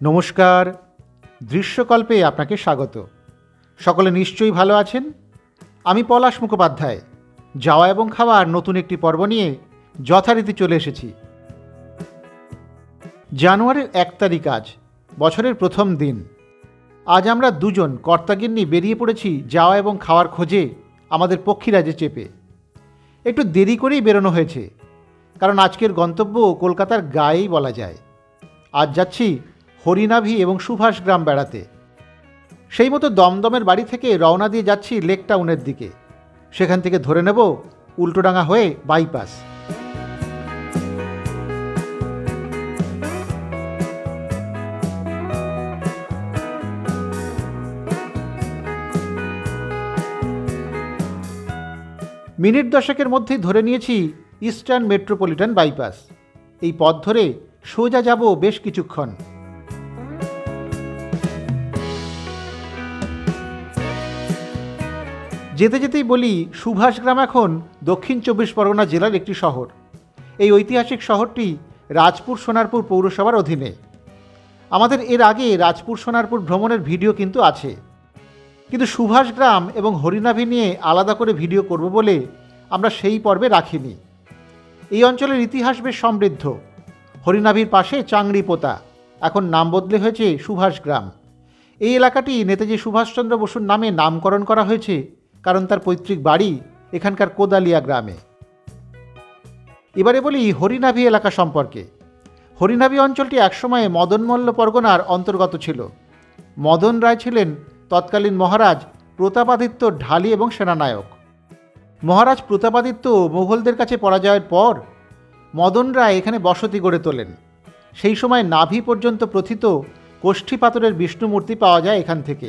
নমস্কার, দৃশ্যকল্পে আপনাকে স্বাগত। সকলে নিশ্চয়ই ভালো আছেন। আমি পলাশ মুখোপাধ্যায় যাওয়া এবং খাওয়ার নতুন একটি পর্ব নিয়ে যথারীতি চলে এসেছি। জানুয়ারির 1 তারিখ, আজ বছরের প্রথম দিন। আজ আমরা দুজন কর্তাগিন্নি বেরিয়ে পড়েছি যাওয়া এবং খাওয়ার খোঁজে আমাদের পক্ষীরাজে চেপে। একটু দেরি করেই বেরোনো হয়েছে, কারণ আজকের গন্তব্য কলকাতার গায়েই বলা যায়। আজ যাচ্ছি হরিনাভি এবং সুভাষ গ্রাম বেড়াতে। সেই মতো দমদমের বাড়ি থেকে রওনা দিয়ে যাচ্ছি লেক টাউনের দিকে। সেখান থেকে ধরে নেব উল্টোডাঙা হয়ে বাইপাস। মিনিট দশেকের মধ্যেই ধরে নিয়েছি ইস্টার্ন মেট্রোপলিটন বাইপাস। এই পথ ধরে সোজা যাব বেশ কিছুক্ষণ। যেতে যেতেই বলি, সুভাষগ্রাম এখন দক্ষিণ 24 পরগনা জেলার একটি শহর। এই ঐতিহাসিক শহরটি রাজপুর সোনারপুর পৌরসভার অধীনে। আমাদের এর আগে রাজপুর সোনারপুর ভ্রমণের ভিডিও কিন্তু আছে, কিন্তু সুভাষগ্রাম এবং হরিনাভি নিয়ে আলাদা করে ভিডিও করব বলে আমরা সেই পর্বে রাখিনি। এই অঞ্চলের ইতিহাস বেশ সমৃদ্ধ। হরিনাভির পাশে চাংড়ি পোতা, এখন নাম বদলে হয়েছে সুভাষগ্রাম। এই এলাকাটি নেতাজি সুভাষচন্দ্র বসুর নামে নামকরণ করা হয়েছে, কারণ তার পৈতৃক বাড়ি এখানকার কোদালিয়া গ্রামে। এবারে বলি হরিনাভি এলাকা সম্পর্কে। হরিনাভি অঞ্চলটি একসময়ে মদনমল্ল পরগনার অন্তর্গত ছিল। মদন রায় ছিলেন তৎকালীন মহারাজ প্রতাপাদিত্য ঢালি এবং সেনানায়ক। মহারাজ প্রতাপাদিত্য মুঘলদের কাছে পরাজয়ের পর মদন রায় এখানে বসতি গড়ে তোলেন। সেই সময় নাভি পর্যন্ত প্রথিত কোষ্ঠী পাথরের বিষ্ণু মূর্তি পাওয়া যায় এখান থেকে,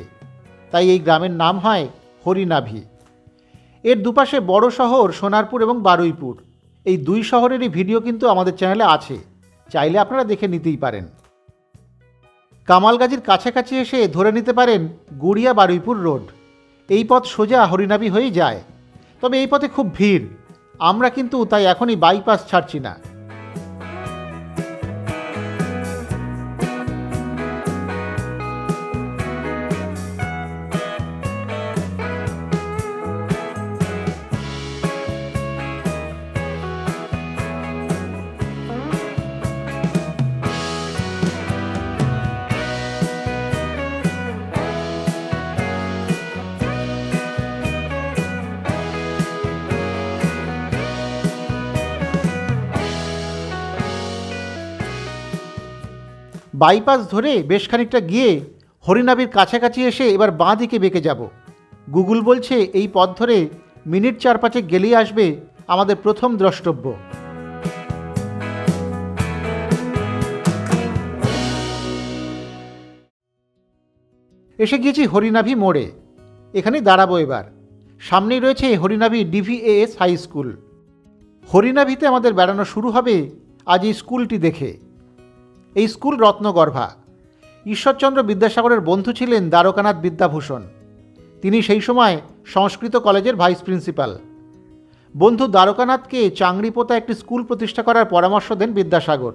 তাই এই গ্রামের নাম হয় হরিনাভি। এর দুপাশে বড় শহর সোনারপুর এবং বারুইপুর। এই দুই শহরেরই ভিডিও কিন্তু আমাদের চ্যানেলে আছে, চাইলে আপনারা দেখে নিতেই পারেন। কামালগাজীর কাছাকাছি এসে ধরে নিতে পারেন গুড়িয়া বারুইপুর রোড। এই পথ সোজা হরিনাভি হয়েই যায়, তবে এই পথে খুব ভিড়। আমরা কিন্তু তাই এখনই বাইপাস ছাড়ছি না। বাইপাস ধরে বেশ খানিকটা গিয়ে হরিনাভির কাছাকাছি এসে এবার বাঁ দিকে বেঁকে যাব। গুগল বলছে এই পথ ধরে মিনিট 4-5 গেলেই আসবে আমাদের প্রথম দ্রষ্টব্য। এসে গিয়েছি হরিনাভি মোড়ে। এখানেই দাঁড়াবো এবার। সামনেই রয়েছে হরিনাভি ডিভিএএস হাই স্কুল। হরিনাভিতে আমাদের বেড়ানো শুরু হবে আজ এই স্কুলটি দেখে। এই স্কুল রত্নগর্ভা। ঈশ্বরচন্দ্র বিদ্যাসাগরের বন্ধু ছিলেন দ্বারকানাথ বিদ্যাভূষণ। তিনি সেই সময় সংস্কৃত কলেজের ভাইস প্রিন্সিপাল। বন্ধু দ্বারকানাথকে চাংড়িপোতা একটি স্কুল প্রতিষ্ঠা করার পরামর্শ দেন বিদ্যাসাগর।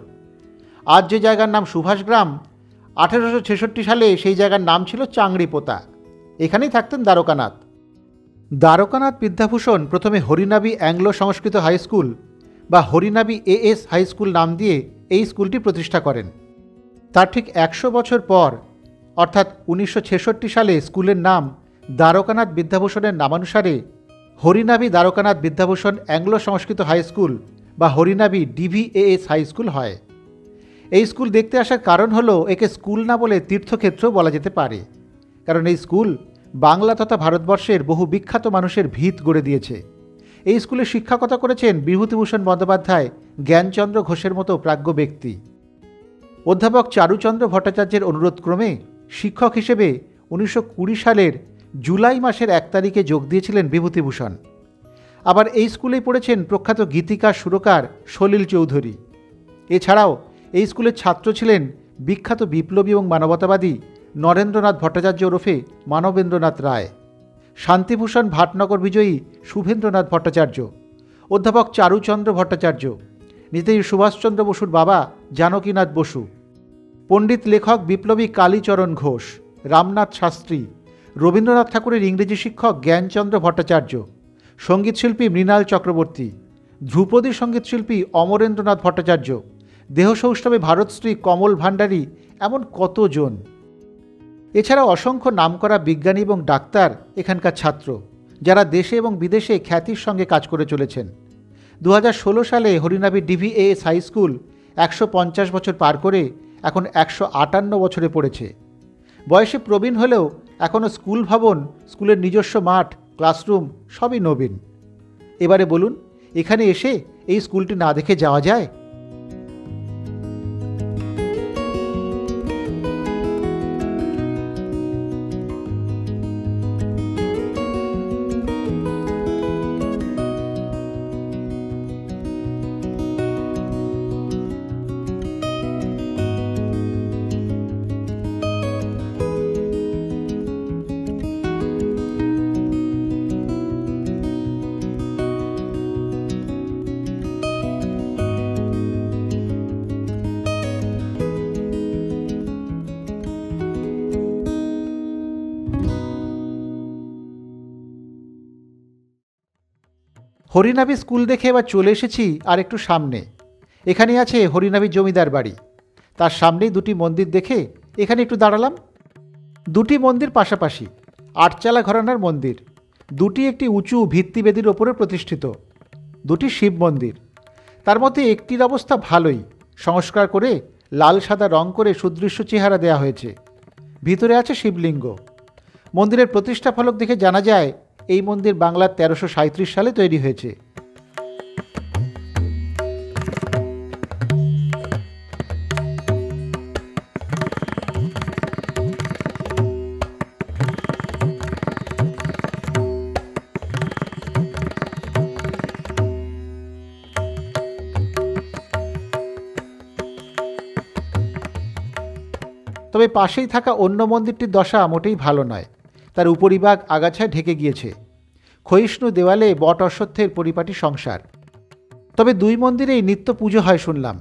আজ যে জায়গার নাম সুভাষগ্রাম, 1866 সালে সেই জায়গার নাম ছিল চাংড়িপোতা। এখানেই থাকতেন দ্বারকানাথ। দ্বারকানাথ বিদ্যাভূষণ প্রথমে হরিনাভি অ্যাংলো সংস্কৃত হাই স্কুল বা হরিনাভি এএস হাই স্কুল নাম দিয়ে এই স্কুলটি প্রতিষ্ঠা করেন। তার ঠিক 100 বছর পর, অর্থাৎ 1966 সালে স্কুলের নাম দ্বারকানাথ বিদ্যাভূষণের নামানুসারে হরিনাভি দ্বারকানাথ বিদ্যাভূষণ অ্যাংলো সংস্কৃত হাই স্কুল বা হরিনাভি ডিভিএএস হাই স্কুল হয়। এই স্কুল দেখতে আসার কারণ হলো, একে স্কুল না বলে তীর্থক্ষেত্র বলা যেতে পারে, কারণ এই স্কুল বাংলা তথা ভারতবর্ষের বহু বিখ্যাত মানুষের ভিত গড়ে দিয়েছে। এই স্কুলে শিক্ষকতা করেছেন বিভূতিভূষণ বন্দ্যোপাধ্যায়, জ্ঞানচন্দ্র ঘোষের মতো প্রাজ্ঞ ব্যক্তি। অধ্যাপক চারুচন্দ্র ভট্টাচার্যের অনুরোধক্রমে শিক্ষক হিসেবে 1920 সালের জুলাই মাসের 1 তারিখে যোগ দিয়েছিলেন বিভূতিভূষণ। আবার এই স্কুলেই পড়েছেন প্রখ্যাত গীতিকার সুরকার সলিল চৌধুরী। এছাড়াও এই স্কুলের ছাত্র ছিলেন বিখ্যাত বিপ্লবী এবং মানবতাবাদী নরেন্দ্রনাথ ভট্টাচার্য ওরফে মানবেন্দ্রনাথ রায়, শান্তিভূষণ ভাটনগর বিজয়ী শুভেন্দ্রনাথ ভট্টাচার্য, অধ্যাপক চারুচন্দ্র ভট্টাচার্য, নেতাজি সুভাষচন্দ্র বসুর বাবা জানকীনাথ বসু, পণ্ডিত লেখক বিপ্লবী কালীচরণ ঘোষ, রামনাথ শাস্ত্রী, রবীন্দ্রনাথ ঠাকুরের ইংরেজি শিক্ষক জ্ঞানচন্দ্র ভট্টাচার্য, সঙ্গীতশিল্পী মৃণাল চক্রবর্তী, ধ্রুপদী সঙ্গীতশিল্পী অমরেন্দ্রনাথ ভট্টাচার্য, দেহসৌষ্ঠবে ভারতশ্রী কমল ভাণ্ডারী, এমন কতজন। এছাড়া অসংখ্য নামকরা বিজ্ঞানী এবং ডাক্তার এখানকার ছাত্র, যারা দেশে এবং বিদেশে খ্যাতির সঙ্গে কাজ করে চলেছেন। 2016 সালে হরিনাভি ডিভিএএস হাই স্কুল 150 বছর পার করে এখন 158 বছরে পড়েছে। বয়সে প্রবীণ হলেও এখনও স্কুল ভবন, স্কুলের নিজস্ব মাঠ, ক্লাসরুম সবই নবীন। এবারে বলুন, এখানে এসে এই স্কুলটি না দেখে যাওয়া যায়? হরিনাভি স্কুল দেখে এবার চলে এসেছি আর একটু সামনে। এখানে আছে হরিনাভি জমিদার বাড়ি। তার সামনেই দুটি মন্দির দেখে এখানে একটু দাঁড়ালাম। দুটি মন্দির পাশাপাশি, আটচালা ঘরানার মন্দির। দুটি একটি উঁচু ভিত্তিবেদির ওপরে প্রতিষ্ঠিত, দুটি শিব মন্দির। তার মধ্যে একটির অবস্থা ভালোই, সংস্কার করে লাল সাদা রং করে সুদৃশ্য চেহারা দেয়া হয়েছে। ভিতরে আছে শিবলিঙ্গ। মন্দিরের প্রতিষ্ঠা ফলক দেখে জানা যায় এই মন্দির বাংলার 1337 সালে তৈরি হয়েছে। তবে পাশেই থাকা অন্য মন্দিরটির দশা মোটেই ভালো নয়। তার উপরিভাগ আগাছায় ঢেকে গিয়েছে। ক্ষয়িষ্ণু দেওয়ালে বট অশ্বত্থের পরিপাটি সংসার। তবে দুই মন্দিরেই নিত্য পুজো হয় শুনলাম।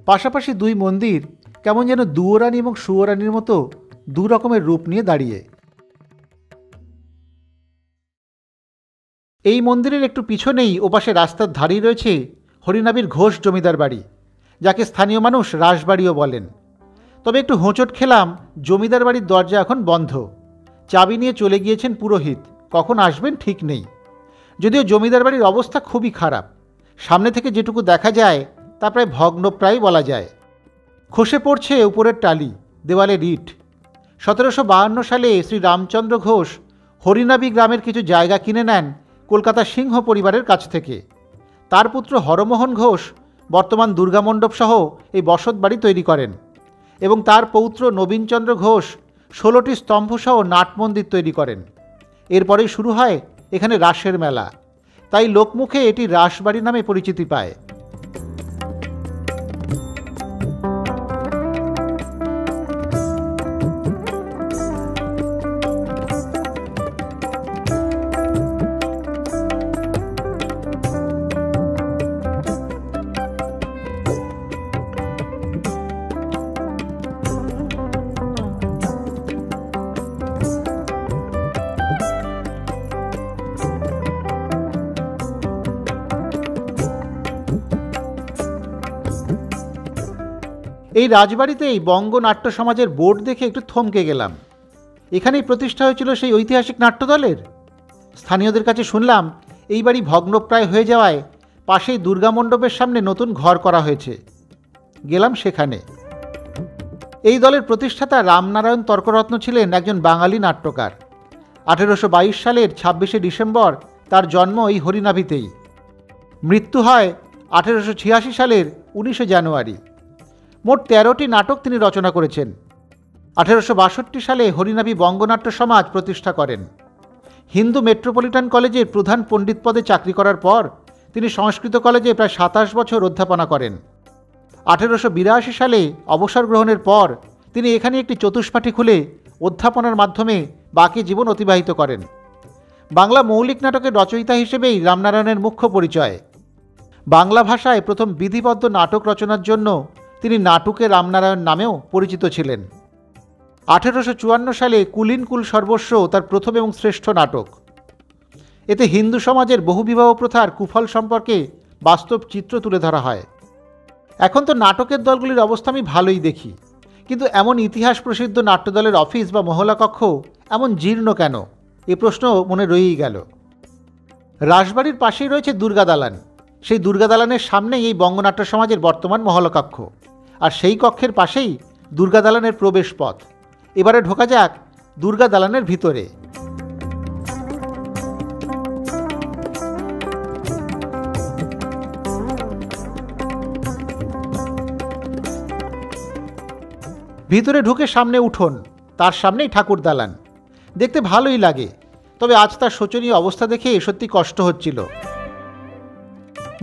পাশাপাশি দুই মন্দির কেমন যেন দুয়োরানী এবং সুয়োরানীর মতো দু রকমের রূপ নিয়ে দাঁড়িয়ে। এই মন্দিরের একটু পিছনেই ওপাশে রাস্তার ধারেই রয়েছে হরিনাভির ঘোষ জমিদার বাড়ি, যাকে স্থানীয় মানুষ রাসবাড়িও বলেন। তবে একটু হোঁচট খেলাম, জমিদার বাড়ির দরজা এখন বন্ধ। চাবি নিয়ে চলে গিয়েছেন পুরোহিত, কখন আসবেন ঠিক নেই। যদিও জমিদার বাড়ির অবস্থা খুবই খারাপ। সামনে থেকে যেটুকু দেখা যায় তা প্রায় ভগ্নপ্রায় বলা যায়। খসে পড়ছে উপরের টালি, দেওয়ালে ইট। 1752 সালে শ্রী রামচন্দ্র ঘোষ হরিনাভি গ্রামের কিছু জায়গা কিনে নেন কলকাতার সিংহ পরিবারের কাছ থেকে। তার পুত্র হরমোহন ঘোষ বর্তমান দুর্গামণ্ডপ সহ এই বসত বাড়ি তৈরি করেন এবং তার পৌত্র নবীনচন্দ্র ঘোষ 16টি স্তম্ভ সহ নাট মন্দির তৈরি করেন। এরপরেই শুরু হয় এখানে রাসের মেলা, তাই লোকমুখে এটি রাসবাড়ি নামে পরিচিতি পায়। এই রাজবাড়িতেই বঙ্গনাট্য সমাজের বোর্ড দেখে একটু থমকে গেলাম। এখানেই প্রতিষ্ঠা হয়েছিল সেই ঐতিহাসিক নাট্যদলের। স্থানীয়দের কাছে শুনলাম এই বাড়ি ভগ্নপ্রায় হয়ে যাওয়ায় পাশেই দুর্গামণ্ডপের সামনে নতুন ঘর করা হয়েছে। গেলাম সেখানে। এই দলের প্রতিষ্ঠাতা রামনারায়ণ তর্করত্ন ছিলেন একজন বাঙালি নাট্যকার। 1822 সালের 26শে ডিসেম্বর তার জন্ম এই হরিনাভিতেই। মৃত্যু হয় 1886 সালের 19শে জানুয়ারি। মোট 13টি নাটক তিনি রচনা করেছেন। 1862 সালে হরিনাভি বঙ্গনাট্য সমাজ প্রতিষ্ঠা করেন। হিন্দু মেট্রোপলিটন কলেজের প্রধান পণ্ডিত পদে চাকরি করার পর তিনি সংস্কৃত কলেজে প্রায় 27 বছর অধ্যাপনা করেন। 1882 সালে অবসর গ্রহণের পর তিনি এখানে একটি চতুষ্পাঠী খুলে অধ্যাপনার মাধ্যমে বাকি জীবন অতিবাহিত করেন। বাংলা মৌলিক নাটকের রচয়িতা হিসেবেই রামনারায়ণের মুখ্য পরিচয়। বাংলা ভাষায় প্রথম বিধিবদ্ধ নাটক রচনার জন্য তিনি নাটুকে রামনারায়ণ নামেও পরিচিত ছিলেন। 1854 সালে কুলীন কুল সর্বস্ব তার প্রথম এবং শ্রেষ্ঠ নাটক। এতে হিন্দু সমাজের বহুবিবাহ প্রথার কুফল সম্পর্কে বাস্তব চিত্র তুলে ধরা হয়। এখন তো নাটকের দলগুলির অবস্থা আমি ভালোই দেখি, কিন্তু এমন ইতিহাস প্রসিদ্ধ নাট্যদলের অফিস বা মহলা কক্ষ এমন জীর্ণ কেন, এ প্রশ্ন মনে রয়েই গেল। রাসবাড়ির পাশেই রয়েছে দুর্গা দালান। সেই দুর্গা দালানের সামনেই এই বঙ্গনাট্য সমাজের বর্তমান মহলা কক্ষ, আর সেই কক্ষের পাশেই দুর্গা দালানের প্রবেশ পথ। এবারে ঢোকা যাক দুর্গা দালানের ভিতরে। ভিতরে ঢুকে সামনে উঠোন, তার সামনেই ঠাকুর দালান। দেখতে ভালোই লাগে, তবে আজ তার শোচনীয় অবস্থা দেখে সত্যি কষ্ট হচ্ছিল।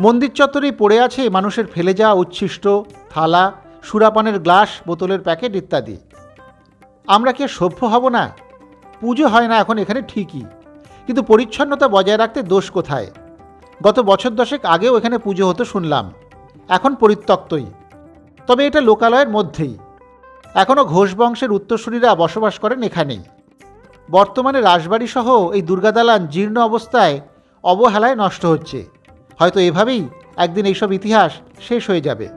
মন্দির চত্বরেই পড়ে আছে মানুষের ফেলে যাওয়া উচ্ছিষ্ট, থালা, সুরাপানের গ্লাস, বোতলের প্যাকেট ইত্যাদি। আমরা কি সভ্য হব না? পুজো হয় না এখন এখানে ঠিকই, কিন্তু পরিচ্ছন্নতা বজায় রাখতে দোষ কোথায়? গত বছর দশেক আগেও এখানে পুজো হতো শুনলাম, এখন পরিত্যক্তই। তবে এটা লোকালয়ের মধ্যেই। এখনও ঘোষ বংশের উত্তরসূরিরা বসবাস করেন এখানেই। বর্তমানে রাসবাড়ি সহ এই দুর্গা দালান জীর্ণ অবস্থায় অবহেলায় নষ্ট হচ্ছে। হয়তো এভাবেই একদিন এইসব ইতিহাস শেষ হয়ে যাবে।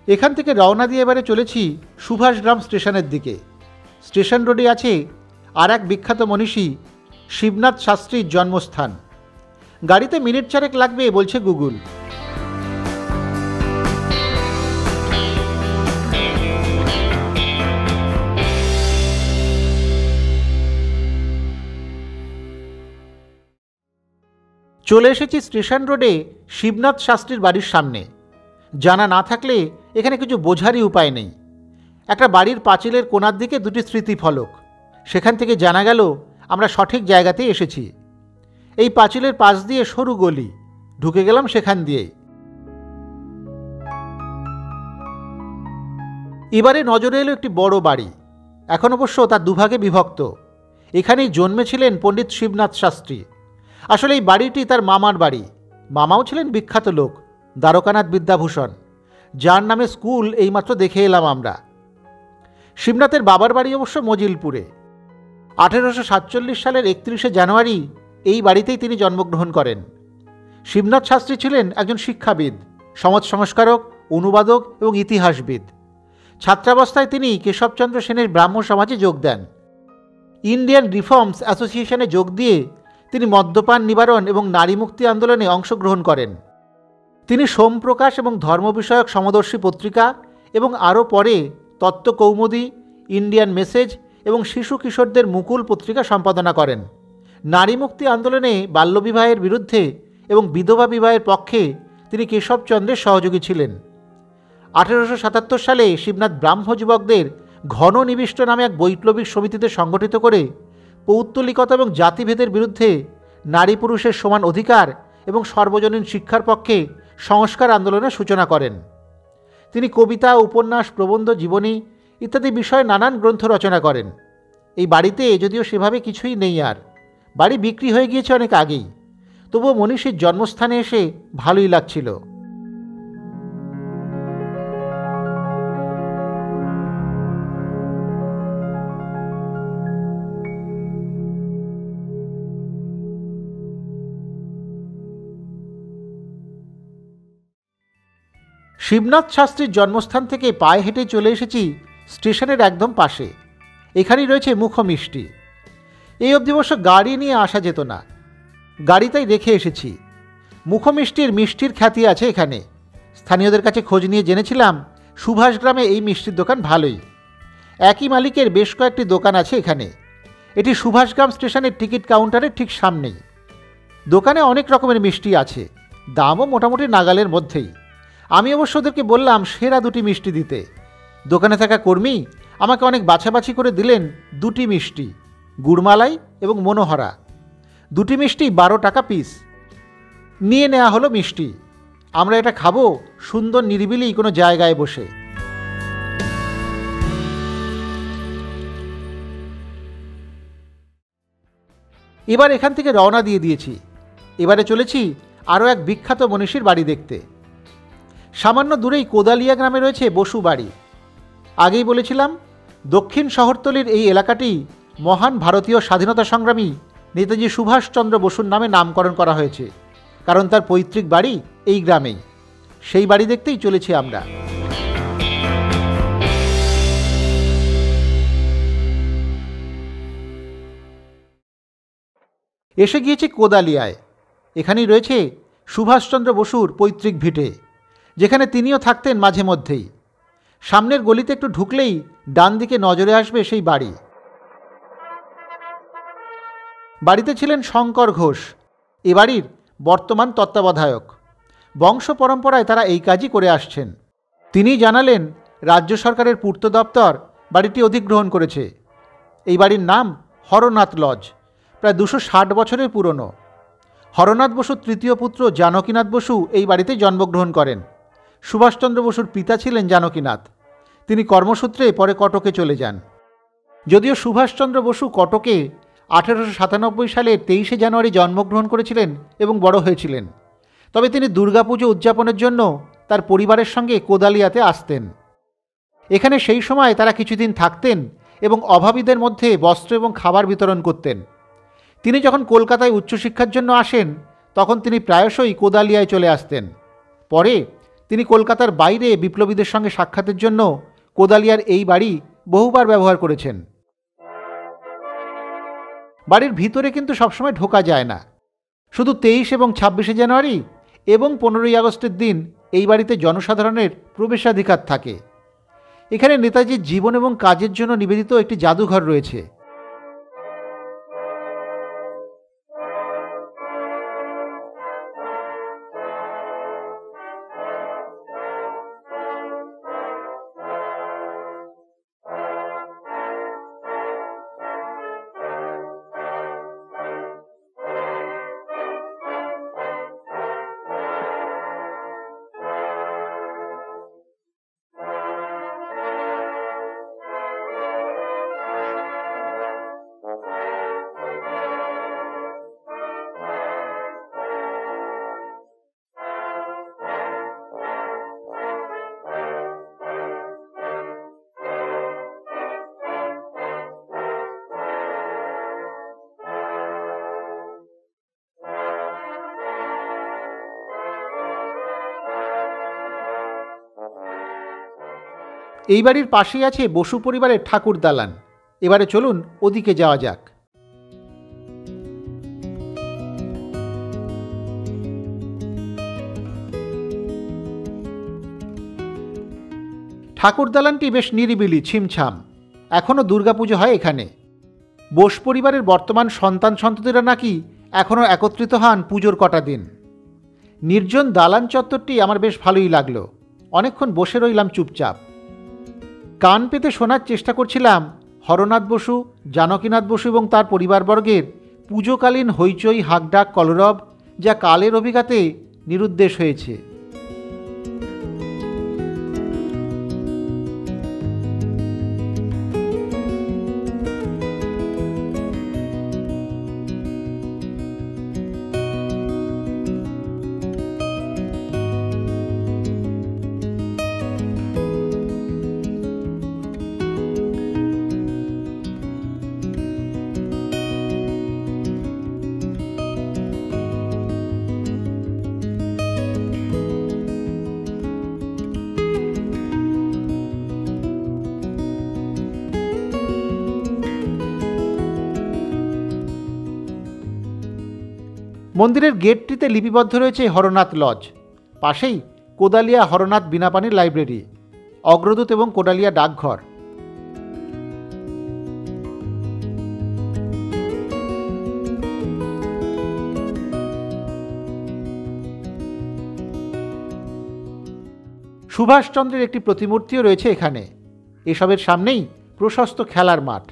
এখান থেকে রওনা দিয়ে এবারে চলেছি সুভাষগ্রাম স্টেশনের দিকে। স্টেশন রোডে আছে আর এক বিখ্যাত মনীষী শিবনাথ শাস্ত্রীর জন্মস্থান। গাড়িতে মিনিট 4 লাগবে বলছে গুগল। চলে এসেছি স্টেশন রোডে শিবনাথ শাস্ত্রীর বাড়ির সামনে। জানা না থাকলে এখানে কিছু বোঝারই উপায় নেই। একটা বাড়ির পাঁচিলের কোণার দিকে দুটি স্মৃতিফলক, সেখান থেকে জানা গেল আমরা সঠিক জায়গাতেই এসেছি। এই পাঁচিলের পাশ দিয়ে সরু গলি, ঢুকে গেলাম সেখান দিয়েই। এবারে নজরে এলো একটি বড় বাড়ি, এখন অবশ্য তার দুভাগে বিভক্ত। এখানেই জন্মেছিলেন পণ্ডিত শিবনাথ শাস্ত্রী। আসলে এই বাড়িটি তার মামার বাড়ি। মামাও ছিলেন বিখ্যাত লোক, দ্বারকানাথ বিদ্যাভূষণ, যার নামে স্কুল এইমাত্র দেখে এলাম আমরা। শিবনাথের বাবার বাড়ি অবশ্য মজিলপুরে। 1847 সালের 31শে জানুয়ারি এই বাড়িতেই তিনি জন্মগ্রহণ করেন। শিবনাথ শাস্ত্রী ছিলেন একজন শিক্ষাবিদ, সমাজ সংস্কারক, অনুবাদক এবং ইতিহাসবিদ। ছাত্রাবস্থায় তিনি কেশবচন্দ্র সেনের ব্রাহ্ম সমাজে যোগ দেন। ইন্ডিয়ান রিফর্মস অ্যাসোসিয়েশনে যোগ দিয়ে তিনি মদ্যপান নিবারণ এবং নারী মুক্তি আন্দোলনে অংশগ্রহণ করেন। তিনি সোমপ্রকাশ এবং ধর্ম বিষয়ক সমদর্শী পত্রিকা এবং আরও পরে তত্ত্বকৌমুদী, ইন্ডিয়ান মেসেজ এবং শিশু কিশোরদের মুকুল পত্রিকা সম্পাদনা করেন। নারী মুক্তি আন্দোলনে বাল্যবিবাহের বিরুদ্ধে এবং বিধবা বিবাহের পক্ষে তিনি কেশবচন্দ্রের সহযোগী ছিলেন। 1877 সালে শিবনাথ ব্রাহ্ম যুবকদের ঘন নিবিষ্ট নামে এক বৈপ্লবিক সমিতিতে সংগঠিত করে পৌত্তলিকতা এবং জাতিভেদের বিরুদ্ধে নারী পুরুষের সমান অধিকার এবং সর্বজনীন শিক্ষার পক্ষে সংস্কার আন্দোলনের সূচনা করেন। তিনি কবিতা, উপন্যাস, প্রবন্ধ, জীবনী ইত্যাদি বিষয়ে নানান গ্রন্থ রচনা করেন। এই বাড়িতে যদিও সেভাবে কিছুই নেই, আর বাড়ি বিক্রি হয়ে গিয়েছে অনেক আগেই, তবুও মনীষীর জন্মস্থানে এসে ভালোই লাগছিল। শিবনাথ শাস্ত্রীর জন্মস্থান থেকে পায়ে হেঁটে চলে এসেছি স্টেশনের একদম পাশে। এখানেই রয়েছে মুখ মিষ্টি। এই অবধি অবশ্য গাড়ি নিয়ে আসা যেত না, গাড়িতেই রেখে এসেছি। মুখ মিষ্টির খ্যাতি আছে এখানে। স্থানীয়দের কাছে খোঁজ নিয়ে জেনেছিলাম সুভাষ গ্রামে এই মিষ্টির দোকান ভালোই। একই মালিকের বেশ কয়েকটি দোকান আছে এখানে। এটি সুভাষগ্রাম স্টেশনের টিকিট কাউন্টারের ঠিক সামনেই। দোকানে অনেক রকমের মিষ্টি আছে, দামও মোটামুটি নাগালের মধ্যেই। আমি অবশ্য ওদেরকে বললাম সেরা 2টি মিষ্টি দিতে। দোকানে থাকা কর্মী আমাকে অনেক বাছাবাছি করে দিলেন 2টি মিষ্টি, গুড়মালাই এবং মনোহরা। 2টি মিষ্টি 12 টাকা পিস। নিয়ে নেওয়া হলো মিষ্টি। আমরা এটা খাবো সুন্দর নিরিবিলি কোনো জায়গায় বসে। এবার এখান থেকে রওনা দিয়ে দিয়েছি। এবারে চলেছি আরও এক বিখ্যাত মনীষীর বাড়ি দেখতে। সামান্য দূরেই কোদালিয়া গ্রামে রয়েছে বসু বাড়ি। আগেই বলেছিলাম দক্ষিণ শহরতলির এই এলাকাটি মহান ভারতীয় স্বাধীনতা সংগ্রামী নেতাজি সুভাষচন্দ্র বসুর নামে নামকরণ করা হয়েছে, কারণ তার পৈতৃক বাড়ি এই গ্রামেই। সেই বাড়ি দেখতেই চলেছি আমরা। এসে গিয়েছি কোদালিয়ায়। এখানেই রয়েছে সুভাষচন্দ্র বসুর পৈতৃক ভিটে, যেখানে তিনিও থাকতেন মাঝে মধ্যেই। সামনের গলিতে একটু ঢুকলেই ডান দিকে নজরে আসবে সেই বাড়ি। বাড়িতে ছিলেন শঙ্কর ঘোষ, এ বাড়ির বর্তমান তত্ত্বাবধায়ক। বংশ পরম্পরায় তারা এই কাজই করে আসছেন। তিনি জানালেন রাজ্য সরকারের পূর্ত দপ্তর বাড়িটি অধিগ্রহণ করেছে। এই বাড়ির নাম হরনাথ লজ, প্রায় 260 বছরের পুরনো। হরনাথ বসুর তৃতীয় পুত্র জানকীনাথ বসু এই বাড়িতে জন্মগ্রহণ করেন। সুভাষচন্দ্র বসুর পিতা ছিলেন জানকীনাথ। তিনি কর্মসূত্রে পরে কটকে চলে যান। যদিও সুভাষচন্দ্র বসু কটকে 1897 সালের 23শে জানুয়ারি জন্মগ্রহণ করেছিলেন এবং বড় হয়েছিলেন, তবে তিনি দুর্গাপুজো উদযাপনের জন্য তার পরিবারের সঙ্গে কোদালিয়াতে আসতেন। এখানে সেই সময় তারা কিছুদিন থাকতেন এবং অভাবীদের মধ্যে বস্ত্র এবং খাবার বিতরণ করতেন। তিনি যখন কলকাতায় উচ্চশিক্ষার জন্য আসেন, তখন তিনি প্রায়শই কোদালিয়ায় চলে আসতেন। পরে তিনি কলকাতার বাইরে বিপ্লবীদের সঙ্গে সাক্ষাতের জন্য কোদালিয়ার এই বাড়ি বহুবার ব্যবহার করেছেন। বাড়ির ভিতরে কিন্তু সবসময় ঢোকা যায় না। শুধু 23 এবং 26শে জানুয়ারি এবং 15ই আগস্টের দিন এই বাড়িতে জনসাধারণের প্রবেশাধিকার থাকে। এখানে নেতাজির জীবন এবং কাজের জন্য নিবেদিত একটি জাদুঘর রয়েছে। এই বাড়ির পাশেই আছে বসু পরিবারের ঠাকুর দালান। এবারে চলুন ওদিকে যাওয়া যাক। ঠাকুর দালানটি বেশ নিরিবিলি, ছিমছাম। এখনও দুর্গাপুজো হয় এখানে। বোস পরিবারের বর্তমান সন্ততিরা নাকি এখনও একত্রিত হন পুজোর কটা দিন। নির্জন দালান চত্বরটি আমার বেশ ভালোই লাগলো। অনেকক্ষণ বসে রইলাম চুপচাপ। কান পেতে শোনার চেষ্টা করছিলাম হরনাথ বসু, জানকীনাথ বসু এবং তার পরিবারবর্গের পুজোকালীন হইচই, হাকডাক, কলরব, যা কালের অভিঘাতে নিরুদ্দেশ হয়েছে। মন্দিরের গেটটিতে লিপিবদ্ধ রয়েছে হরনাথ লজ, পাশেই কোদালিয়া হরনাথ বিনাপানির লাইব্রেরি, অগ্রদূত এবং কোদালিয়া ডাকঘর। সুভাষচন্দ্রের একটি প্রতিমূর্তিও রয়েছে এখানে। এসবের সামনেই প্রশস্ত খেলার মাঠ।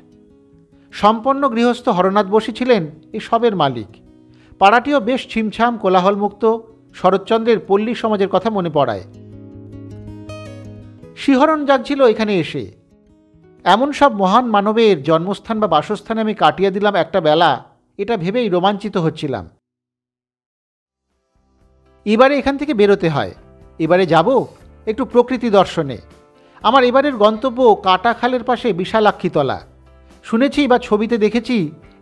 সম্পন্ন গৃহস্থ হরনাথ বসু ছিলেন এসবের মালিক। পাড়াটিও বেশ ছিমছাম কোলাহলমুক্ত, শরৎচন্দ্রের পল্লী সমাজের কথা মনে পড়ায়। শিহরণ জাগছিল এখানে এসে। এমন সব মহান মানবের জন্মস্থান বা বাসস্থানে আমি কাটিয়ে দিলাম একটা বেলা, এটা ভেবেই রোমাঞ্চিত হচ্ছিলাম। এবারে এখান থেকে বেরোতে হয়। এবারে যাব একটু প্রকৃতি দর্শনে। আমার এবারের গন্তব্য কাটাখালের পাশে বিশালাক্ষীতলা। শুনেছি বা ছবিতে দেখেছি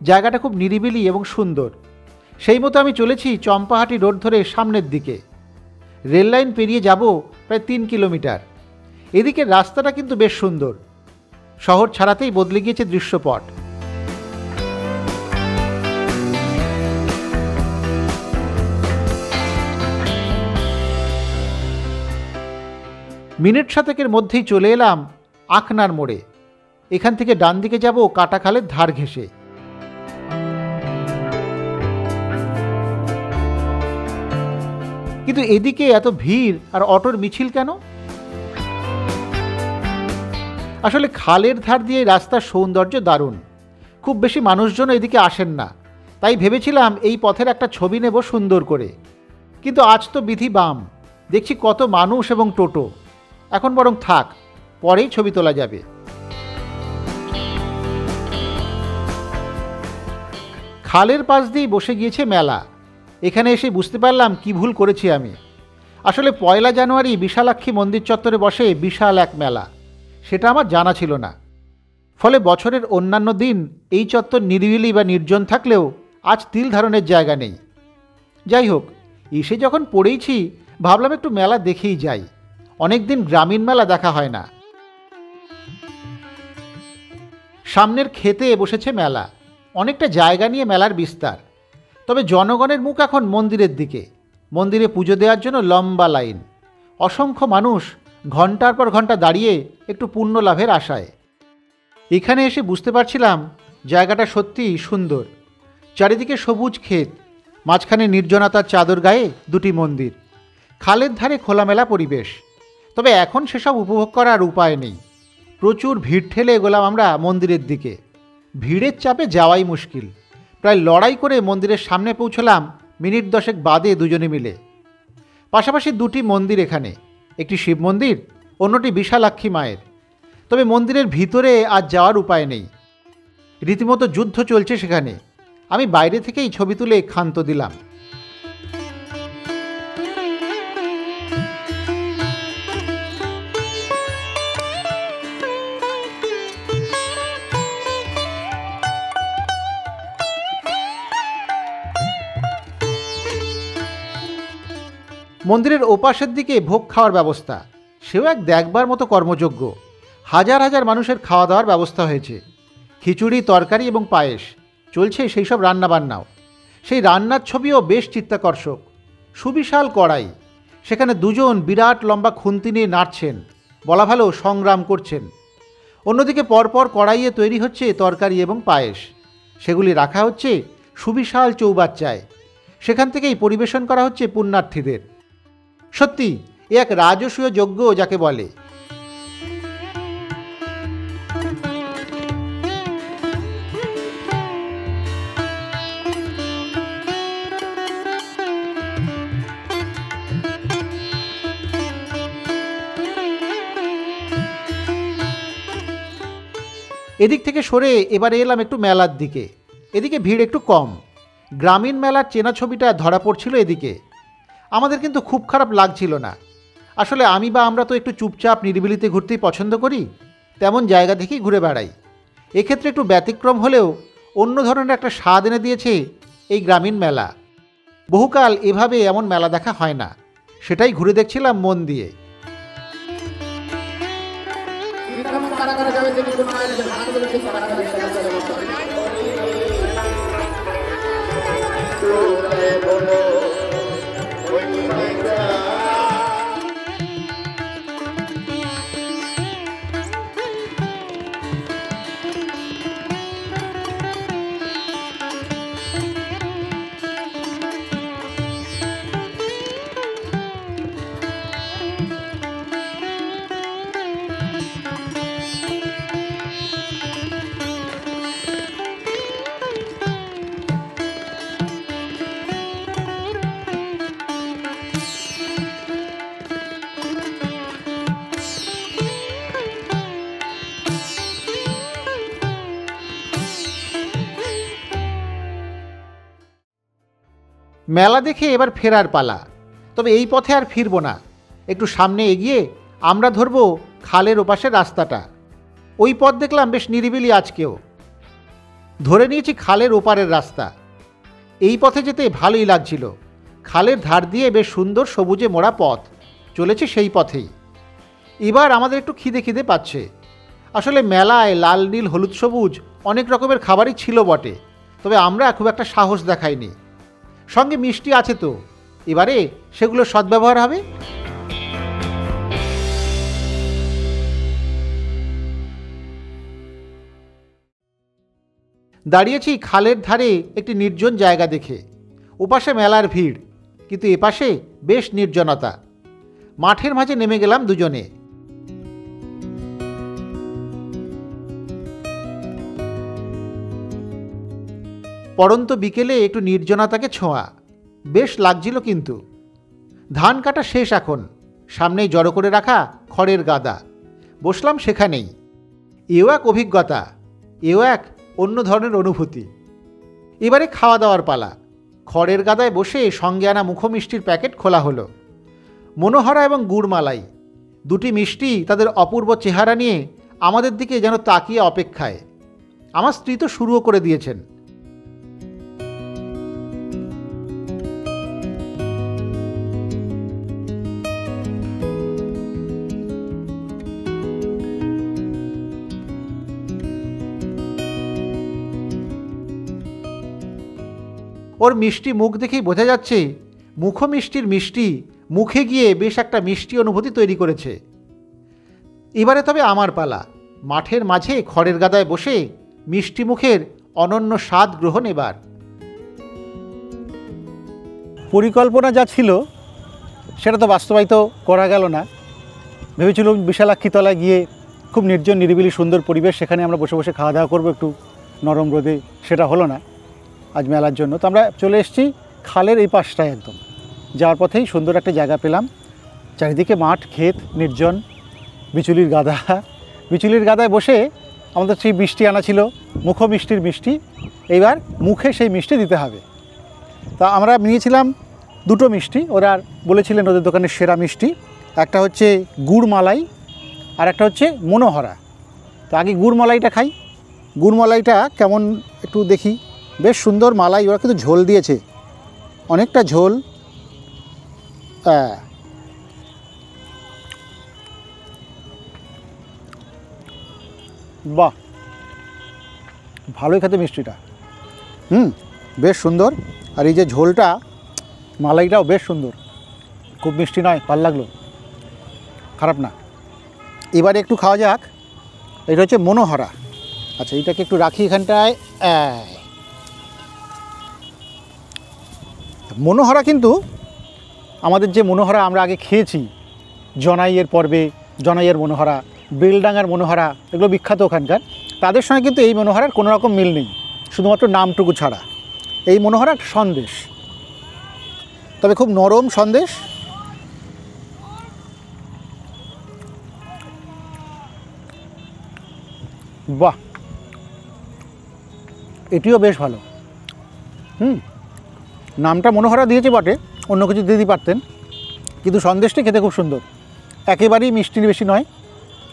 জায়গাটা খুব নিরিবিলি এবং সুন্দর। সেই মতো আমি চলেছি চম্পাহাটি রোড ধরে সামনের দিকে। রেললাইন পেরিয়ে যাব প্রায় 3 কিলোমিটার। এদিকের রাস্তাটা কিন্তু বেশ সুন্দর। শহর ছাড়াতেই বদলে গিয়েছে দৃশ্যপট। মিনিট 7 মধ্যেই চলে এলাম আখনার মোড়ে। এখান থেকে ডান দিকে যাব কাটাখালের ধার ঘেঁষে। কিন্তু এদিকে এত ভিড় আর অটোর মিছিল কেন? আসলে খালের ধার দিয়ে রাস্তার সৌন্দর্য দারুণ। খুব বেশি মানুষজন এদিকে আসেন না, তাই ভেবেছিলাম এই পথের একটা ছবি নেব সুন্দর করে। কিন্তু আজ তো বিধি বাম, দেখছি কত মানুষ এবং টোটো। এখন বরং থাক, পরেই ছবি তোলা যাবে। খালের পাশ দিয়েই বসে গিয়েছে মেলা। এখানে এসে বুঝতে পারলাম কি ভুল করেছি আমি। আসলে 1 জানুয়ারি বিশালাক্ষী মন্দির চত্বরে বসে বিশাল এক মেলা, সেটা আমার জানা ছিল না। ফলে বছরের অন্যান্য দিন এই চত্বর নিরিবিলি বা নির্জন থাকলেও আজ তিল ধারণের জায়গা নেই। যাই হোক, এসে যখন পড়েইছি ভাবলাম একটু মেলা দেখেই যাই। অনেক দিন গ্রামীণ মেলা দেখা হয় না। সামনের ক্ষেতে বসেছে মেলা। অনেকটা জায়গা নিয়ে মেলার বিস্তার। তবে জনগণের মুখ এখন মন্দিরের দিকে। মন্দিরে পুজো দেওয়ার জন্য লম্বা লাইন। অসংখ্য মানুষ ঘন্টার পর ঘন্টা দাঁড়িয়ে একটু পুণ্য লাভের আশায়। এখানে এসে বুঝতে পারছিলাম জায়গাটা সত্যিই সুন্দর। চারিদিকে সবুজ ক্ষেত, মাঝখানে নির্জনতার চাদর গায়ে 2টি মন্দির, খালের ধারে খোলামেলা পরিবেশ। তবে এখন সেসব উপভোগ করার উপায় নেই। প্রচুর ভিড় ঠেলে এগোলাম আমরা মন্দিরের দিকে। ভিড়ের চাপে যাওয়াই মুশকিল। প্রায় লড়াই করে মন্দিরের সামনে পৌঁছলাম মিনিট 10 বাদে দুজনে মিলে। পাশাপাশি 2টি মন্দির এখানে, একটি শিব মন্দির, অন্যটি বিশালাক্ষী মায়ের। তবে মন্দিরের ভিতরে আজ যাওয়ার উপায় নেই। রীতিমতো যুদ্ধ চলছে সেখানে। আমি বাইরে থেকেই ছবি তুলে ক্ষান্ত দিলাম। মন্দিরের ওপাশের দিকে ভোগ খাওয়ার ব্যবস্থা, সেও এক দেখবার মতো কর্মযোগ্য। হাজার হাজার মানুষের খাওয়া দাওয়ার ব্যবস্থা হয়েছে। খিচুড়ি, তরকারি এবং পায়েস চলছে, সেই সব রান্নাবান্নাও। সেই রান্নার ছবিও বেশ চিত্তাকর্ষক। সুবিশাল কড়াই, সেখানে 2 জন বিরাট লম্বা খুন্তি নিয়ে নাড়ছেন, বলা ভালো সংগ্রাম করছেন। অন্যদিকে পরপর কড়াইয়ে তৈরি হচ্ছে তরকারি এবং পায়েস। সেগুলি রাখা হচ্ছে সুবিশাল চৌবাচ্চায়। সেখান থেকেই পরিবেশন করা হচ্ছে পুণ্যার্থীদের। সত্যি এ এক রাজসূয় যজ্ঞ যাকে বলে। এদিক থেকে সরে এবারে এলাম একটু মেলার দিকে। এদিকে ভিড় একটু কম। গ্রামীণ মেলার চেনা ছবিটা ধরা পড়ছিল এদিকে। আমাদের কিন্তু খুব খারাপ লাগছিল না। আসলে আমরা তো একটু চুপচাপ নিরিবিলিতে ঘুরতেই পছন্দ করি, তেমন জায়গা থেকেই ঘুরে বেড়াই। এক্ষেত্রে একটু ব্যতিক্রম হলেও অন্য ধরনের একটা স্বাদ এনে দিয়েছে এই গ্রামীণ মেলা। বহুকাল এভাবে এমন মেলা দেখা হয় না, সেটাই ঘুরে দেখছিলাম মন দিয়ে। মেলা দেখে এবার ফেরার পালা। তবে এই পথে আর ফিরব না, একটু সামনে এগিয়ে আমরা ধরব খালের ওপাশের রাস্তাটা। ওই পথ দেখলাম বেশ নিরিবিলি আজকেও। ধরে নিয়েছি খালের ওপারের রাস্তা। এই পথে যেতে ভালোই লাগছিল। খালের ধার দিয়ে বেশ সুন্দর সবুজে মোড়া পথ, চলেছে সেই পথেই। এবার আমাদের একটু খিদে খিদে পাচ্ছে। আসলে মেলায় লাল নীল হলুদ সবুজ অনেক রকমের খাবারই ছিল বটে, তবে আমরা খুব একটা সাহস দেখাইনি। সঙ্গে মিষ্টি আছে তো, এবারে সেগুলো সদ্ব্যবহার হবে। দাঁড়িয়েছি খালের ধারে একটি নির্জন জায়গা দেখে। ওপাশে মেলার ভিড়, কিন্তু এপাশে বেশ নির্জনতা। মাঠের মাঝে নেমে গেলাম দুজনে। পড়ন্ত বিকেলে একটু নির্জনতাকে ছোঁয়া, বেশ লাগছিল। কিন্তু ধান কাটা শেষ এখন, সামনেই জড়ো করে রাখা খড়ের গাদা। বসলাম সেখানেই। এও এক অভিজ্ঞতা, এও এক অন্য ধরনের অনুভূতি। এবারে খাওয়া দাওয়ার পালা। খড়ের গাদায় বসে সঙ্গে আনা মুখো মিষ্টির প্যাকেট খোলা হলো। মনোহরা এবং গুড়মালাই, দুটি মিষ্টি তাদের অপূর্ব চেহারা নিয়ে আমাদের দিকে যেন তাকিয়ে অপেক্ষায়। আমার স্ত্রী তো শুরুও করে দিয়েছেন। ওর মিষ্টি মুখ দেখেই বোঝা যাচ্ছে মুখো মিষ্টির মিষ্টি মুখে গিয়ে বেশ একটা মিষ্টি অনুভূতি তৈরি করেছে। এবারে তবে আমার পালা। মাঠের মাঝে খড়ের গাদায় বসে মিষ্টি মুখের অনন্য স্বাদ গ্রহণ। এবার পরিকল্পনা যা ছিল সেটা তো বাস্তবায়িত করা গেল না। ভেবেছিলাম বিশালাক্ষীতলায় গিয়ে খুব নির্জন নিরিবিলি সুন্দর পরিবেশ, সেখানে আমরা বসে বসে খাওয়া দাওয়া করবো একটু নরম রোদে। সেটা হলো না আজ মেলার জন্য। তো আমরা চলে এসেছি খালের এই পাশটায়। একদম যাওয়ার পথেই সুন্দর একটা জায়গা পেলাম, চারিদিকে মাঠ, ক্ষেত, নির্জন, বিচুলির গাদা। বিচুলির গাদায় বসে আমাদের সেই মিষ্টি আনা ছিল, মুখো মিষ্টির মিষ্টি। এইবার মুখে সেই মিষ্টি দিতে হবে। তা আমরা নিয়েছিলাম দুটো মিষ্টি। ওরা বলেছিলেন ওদের দোকানের সেরা মিষ্টি। একটা হচ্ছে গুড় মালাই আর একটা হচ্ছে মনোহরা। তো আগে গুড় মালাইটা খাই। গুড় মালাইটা কেমন একটু দেখি। বেশ সুন্দর মালাই, ওরা কিন্তু ঝোল দিয়েছে, অনেকটা ঝোল। বাহ, ভালোই খেতে মিষ্টিটা। বেশ সুন্দর। আর এই যে ঝোলটা, মালাইটাও বেশ সুন্দর, খুব মিষ্টি নয়, ভালো লাগলো, খারাপ না। এবারে একটু খাওয়া যাক। এটা হচ্ছে মনোহরা। আচ্ছা, এইটাকে একটু রাখি এখানটায়। মনোহরা কিন্তু আমাদের যে মনোহরা আমরা আগে খেয়েছি, জনাইয়ের পর্বে জনাইয়ের মনোহরা, বেলডাঙ্গার মনোহরা, এগুলো বিখ্যাত ওখানকার, তাদের সঙ্গে কিন্তু এই মনোহরার কোনো রকম মিল নেই, শুধুমাত্র নামটুকু ছাড়া। এই মনোহরা সন্দেশ, তবে খুব নরম সন্দেশ। বাহ, এটিও বেশ ভালো। নামটা মনোহরা দিয়েছে বটে, অন্য কিছু দিতে পারতেন, কিন্তু সন্দেশটি খেতে খুব সুন্দর। একেবারেই মিষ্টি বেশি নয়,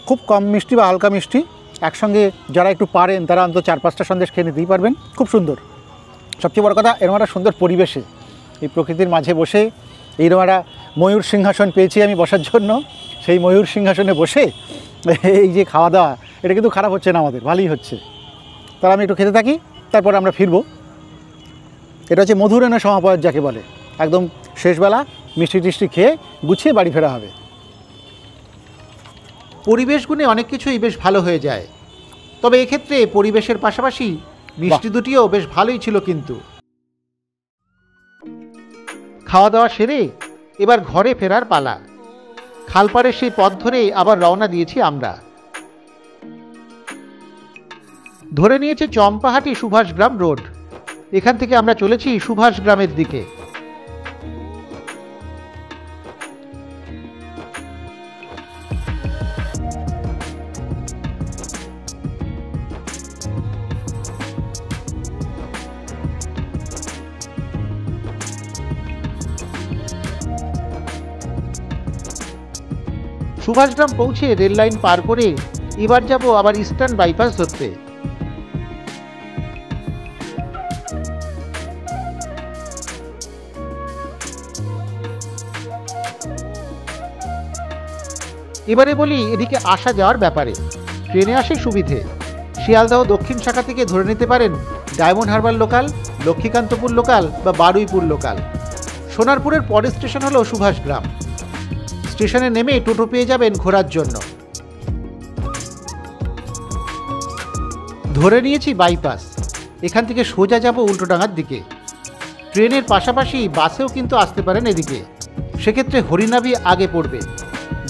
খুব কম মিষ্টি বা হালকা মিষ্টি। একসঙ্গে যারা একটু পারেন তারা অন্তত 4-5টা সন্দেশ খেয়ে নিতেই পারবেন, খুব সুন্দর। সবচেয়ে বড় কথা, এরকম একটা সুন্দর পরিবেশে, এই প্রকৃতির মাঝে বসে, এইরকম একটা ময়ূর সিংহাসন পেয়েছি আমি বসার জন্য। সেই ময়ূর সিংহাসনে বসে এই যে খাওয়া দাওয়া, এটা কিন্তু খারাপ হচ্ছে না, আমাদের ভালোই হচ্ছে। তাহলে আমি একটু খেতে থাকি, তারপর আমরা ফিরবো। এটা হচ্ছে মধুরেণা সমাপয়াত যাকে বলে। একদম শেষবেলা মিষ্টি টিষ্টি খেয়ে গুছিয়ে বাড়ি ফেরা হবে। পরিবেশ গুণে অনেক কিছুই বেশ ভালো হয়ে যায়, তবে এক্ষেত্রে পরিবেশের পাশাপাশি মিষ্টি দুটিও বেশ ভালোই ছিল। কিন্তু খাওয়া দাওয়া সেরে এবার ঘরে ফেরার পালা। খালপাড়ের সেই পথ ধরে আবার রওনা দিয়েছি আমরা। ধরে নিয়েছে চম্পাহাটি সুভাষগ্রাম রোড। এখান থেকে আমরা চলেছি সুভাষগ্রামের দিকে। সুভাষগ্রাম পৌঁছে রেল লাইন পার করে এবার যাব আবার ইস্টার্ন বাইপাস ধরতে। এবারে বলি এদিকে আসা যাওয়ার ব্যাপারে। ট্রেনে আসে সুবিধে। শিয়ালদহ দক্ষিণ শাখা থেকে ধরে নিতে পারেন diamond Harbour local, Lakshmikantapur local বা বারুইপুর লোকাল। সোনারপুরের পরের স্টেশন হলো সুভাষগ্রাম। স্টেশনে নেমে টোটো পেয়ে যাবেন ঘোরার জন্য। ধরে নিয়েছি বাইপাস। এখান থেকে সোজা যাব উল্টোডাঙার দিকে। ট্রেনের পাশাপাশি বাসেও কিন্তু আসতে পারেন এদিকে, সেক্ষেত্রে হরিনাভি আগে পড়বে।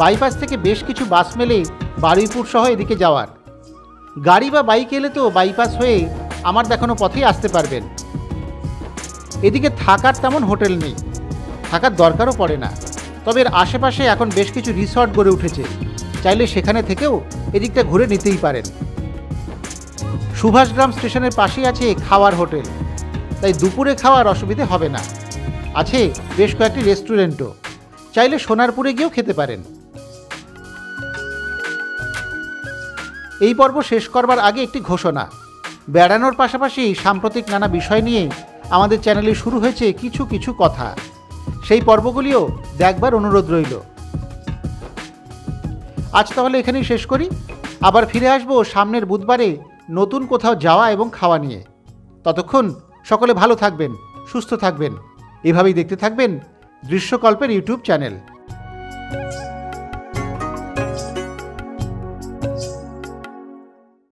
বাইপাস থেকে বেশ কিছু বাস মেলে বারুইপুর সহ এদিকে যাওয়ার। গাড়ি বা বাইক এলে তো বাইপাস হয়ে আমার দেখানো পথেই আসতে পারবেন। এদিকে থাকার তেমন হোটেল নেই, থাকার দরকারও পড়ে না, তবে এর আশেপাশে এখন বেশ কিছু রিসর্ট গড়ে উঠেছে, চাইলে সেখানে থেকেও এদিকটা ঘুরে নিতেই পারেন। সুভাষগ্রাম স্টেশনের পাশেই আছে খাওয়ার হোটেল, তাই দুপুরে খাওয়ার অসুবিধে হবে না। আছে বেশ কয়েকটি রেস্টুরেন্টও, চাইলে সোনারপুরে গিয়েও খেতে পারেন। এই পর্ব শেষ করবার আগে একটি ঘোষণা। বেড়ানোর পাশাপাশি সাম্প্রতিক নানা বিষয় নিয়ে আমাদের চ্যানেলে শুরু হয়েছে কিছু কিছু কথা। সেই পর্বগুলিও দেখবার অনুরোধ রইল। আজ তাহলে এখানেই শেষ করি। আবার ফিরে আসবো সামনের বুধবারে নতুন কোথাও যাওয়া এবং খাওয়া নিয়ে। ততক্ষণ সকলে ভালো থাকবেন, সুস্থ থাকবেন, এভাবেই দেখতে থাকবেন দৃশ্যকল্পের ইউটিউব চ্যানেল।